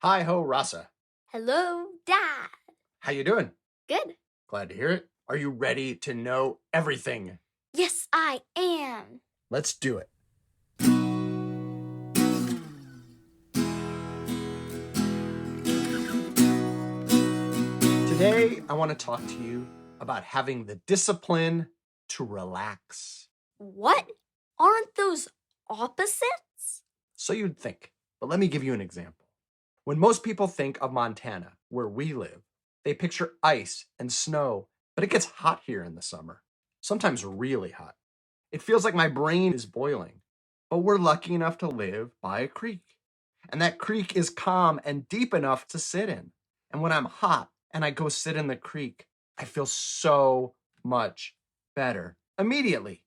Hi ho, Rasa. Hello, Dad. How you doing? Good. Glad to hear it. Are you ready to know everything? Yes, I am. Let's do it. Today, I want to talk to you about having the discipline to relax. What? Aren't those opposites? So you'd think, but let me give you an example. When most people think of Montana, where we live, they picture ice and snow, but it gets hot here in the summer, sometimes really hot. It feels like my brain is boiling, but we're lucky enough to live by a creek. And that creek is calm and deep enough to sit in. And when I'm hot and I go sit in the creek, I feel so much better immediately.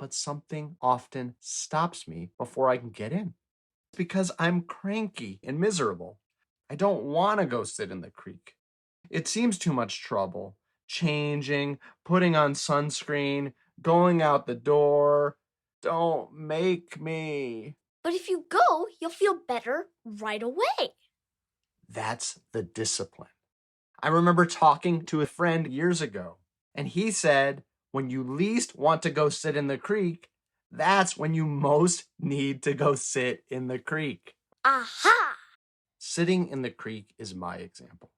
But something often stops me before I can get in. It's because I'm cranky and miserable. I don't want to go sit in the creek. It seems too much trouble. Changing, putting on sunscreen, going out the door. Don't make me. But if you go, you'll feel better right away. That's the discipline. I remember talking to a friend years ago, and he said, when you least want to go sit in the creek, that's when you most need to go sit in the creek. Aha! Sitting in the creek is my example.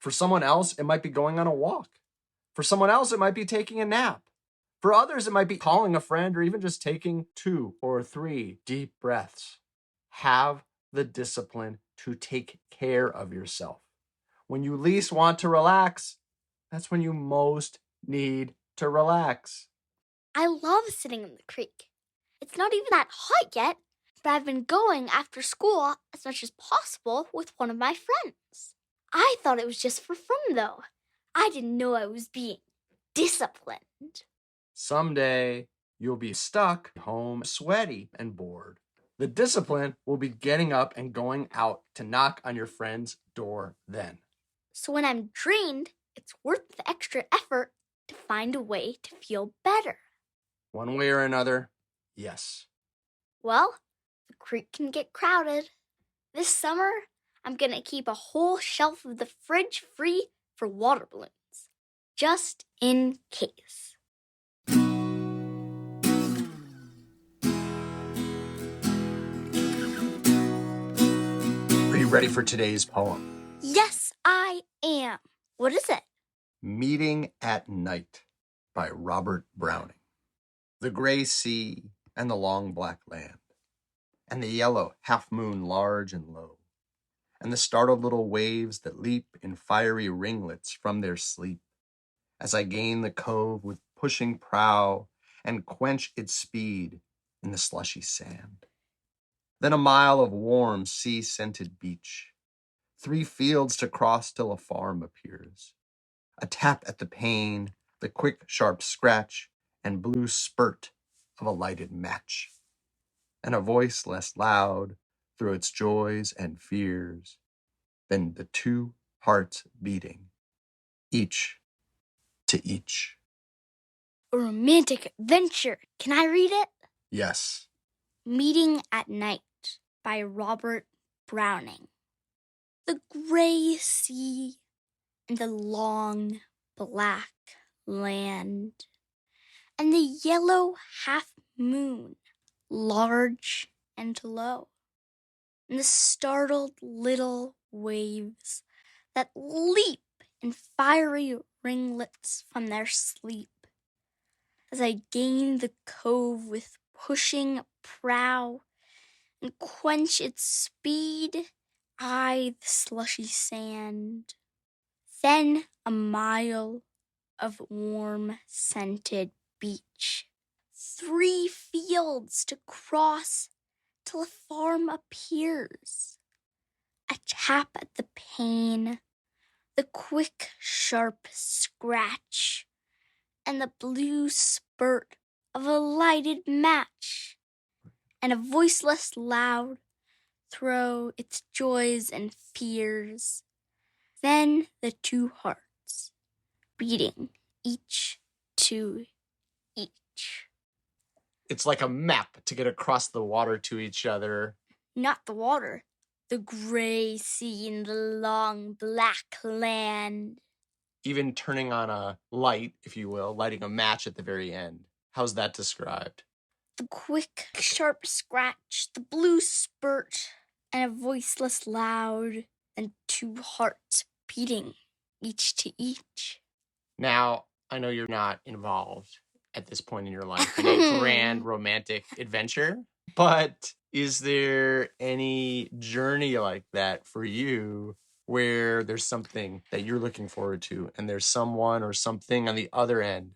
For someone else, it might be going on a walk. For someone else, it might be taking a nap. For others, it might be calling a friend or even just taking 2 or 3 deep breaths. Have the discipline to take care of yourself. When you least want to relax, that's when you most need to relax. I love sitting in the creek. It's not even that hot yet, but I've been going after school as much as possible with one of my friends. I thought it was just for fun, though. I didn't know I was being disciplined. Someday, you'll be stuck home sweaty and bored. The discipline will be getting up and going out to knock on your friend's door then. So when I'm drained, it's worth the extra effort to find a way to feel better. One way or another, yes. Well, the creek can get crowded. This summer, I'm going to keep a whole shelf of the fridge free for water balloons, just in case. Are you ready for today's poem? Yes, I am. What is it? Meeting at Night by Robert Browning. The gray sea and the long black land, and the yellow half-moon large and low, and the startled little waves that leap in fiery ringlets from their sleep, as I gain the cove with pushing prow and quench its speed in the slushy sand. Then a mile of warm sea-scented beach, 3 fields to cross till a farm appears, a tap at the pane, the quick sharp scratch and blue spurt of a lighted match, and a voice less loud through its joys and fears than the 2 hearts beating, each to each. A romantic adventure. Can I read it? Yes. Meeting at Night by Robert Browning. The gray sea and the long black land, and the yellow half moon, large and low, and the startled little waves that leap in fiery ringlets from their sleep. As I gain the cove with pushing prow and quench its speed, eye the slushy sand. Then a mile of warm scented beach, 3 fields to cross till a farm appears. A tap at the pane, the quick sharp scratch, and the blue spurt of a lighted match, and a voice less loud throw its joys and fears. Then the 2 hearts beating each to each. It's like a map to get across the water to each other. Not the water, The gray sea and the long black land. Even turning on a light, if you will, lighting a match at the very end. How's that described? The quick, sharp scratch, the blue spurt, and a voiceless loud, and two hearts beating, each to each. Now, I know you're not involved at this point in your life in a grand romantic adventure, but is there any journey like that for you where there's something that you're looking forward to and there's someone or something on the other end?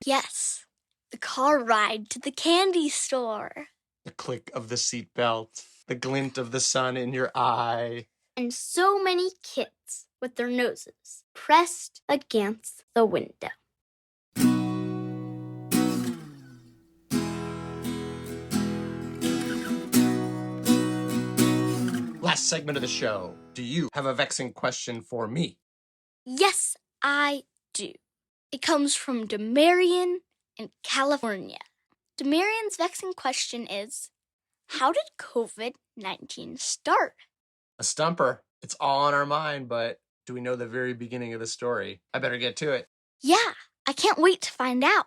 Yes, the car ride to the candy store. The click of the seatbelt, the glint of the sun in your eye. And so many kids with their noses pressed against the window. Last segment of the show. Do you have a vexing question for me? Yes, I do. It comes from Demarian in California. Demarian's vexing question is, how did COVID-19 start? A stumper. It's all on our mind, but do we know the very beginning of the story? I better get to it. Yeah, I can't wait to find out.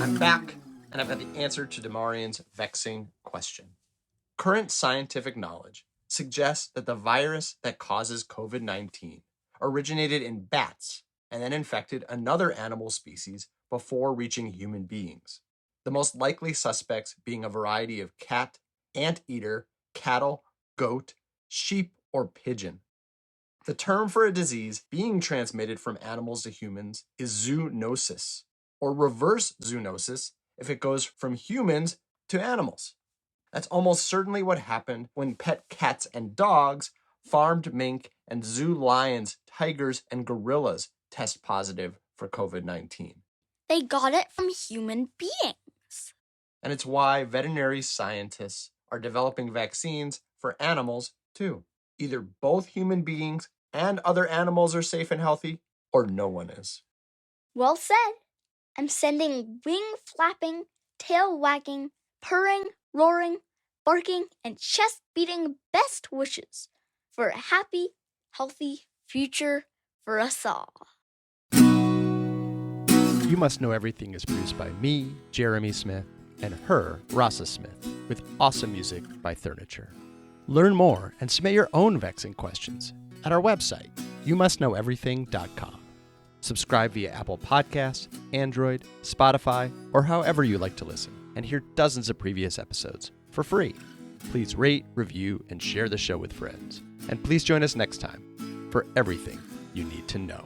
I'm back, and I've got the answer to Demarian's vexing question. Current scientific knowledge suggests that the virus that causes COVID-19 originated in bats and then infected another animal species before reaching human beings. The most likely suspects being a variety of cat, anteater, cattle, goat, sheep, or pigeon. The term for a disease being transmitted from animals to humans is zoonosis, or reverse zoonosis if it goes from humans to animals. That's almost certainly what happened when pet cats and dogs, farmed mink, and zoo lions, tigers, and gorillas test positive for COVID-19. They got it from human beings. And it's why veterinary scientists are developing vaccines for animals too. Either both human beings and other animals are safe and healthy, or no one is. Well said. I'm sending wing-flapping, tail-wagging, purring, roaring, barking, and chest-beating best wishes for a happy, healthy future for us all. You Must Know Everything is produced by me, Jeremy Smith, and her, Rasa Smith, with awesome music by Furniture. Learn more and submit your own vexing questions at our website, youmustknoweverything.com. Subscribe via Apple Podcasts, Android, Spotify, or however you like to listen, and hear dozens of previous episodes for free. Please rate, review, and share the show with friends. And please join us next time for everything you need to know.